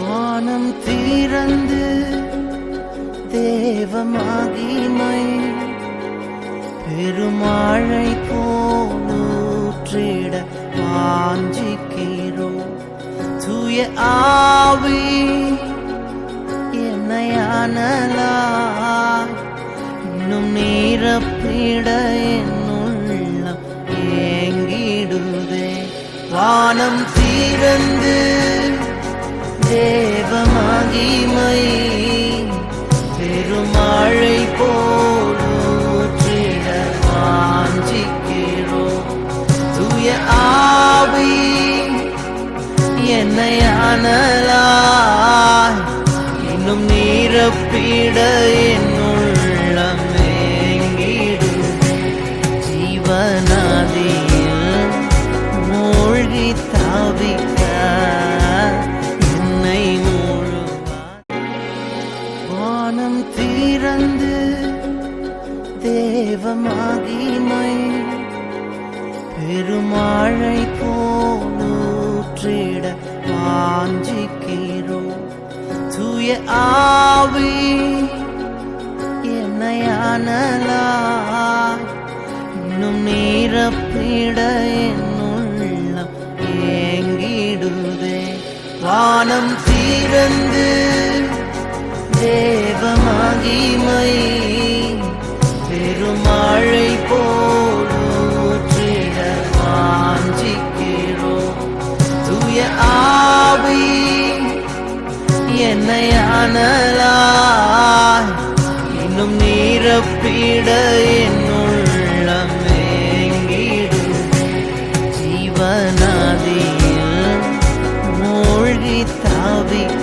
வானம் திறந்து தேவ மகிமை பெருமழை போலூற்றிட வாஞ்சிக்கிறோம். தூய ஆவி என்னை அனலாய் இன்னும் நிரப்பிட என்னுள்ளம் ஏங்கிடுதே. வானம் திறந்து தேவ மகிமை பெருமழை போலூற்றிட வாஞ்சிக்கிறோம். தூய ஆவி என்னை அனலாய் இன்னும் நிரப்பிட என்னுள்ளம் ஏங்கிடுதே. ஜீவநதியில் மூழ்கி தவிக்க என்னை முழுவாய். வானம் திறந்து தேவ மகிமை பெருமழை போலூற்றிட வாஞ்சிக்கிறோம். தூய ஆவி என்னை அனலாய் இன்னும் நிரப்பிட என்னுள்ளம் ஏங்கிடுதே. வானம் திறந்து தேவ மகிமை பெருமழை போலூற்றிட வாஞ்சிக்கிறோம். தூய ஆவி என்னை அனலாய் இன்னும் நிரப்பிட என்னுள்ளம் ஏங்கிடுதே. ஜீவநதியில் மூழ்கி தவிக்க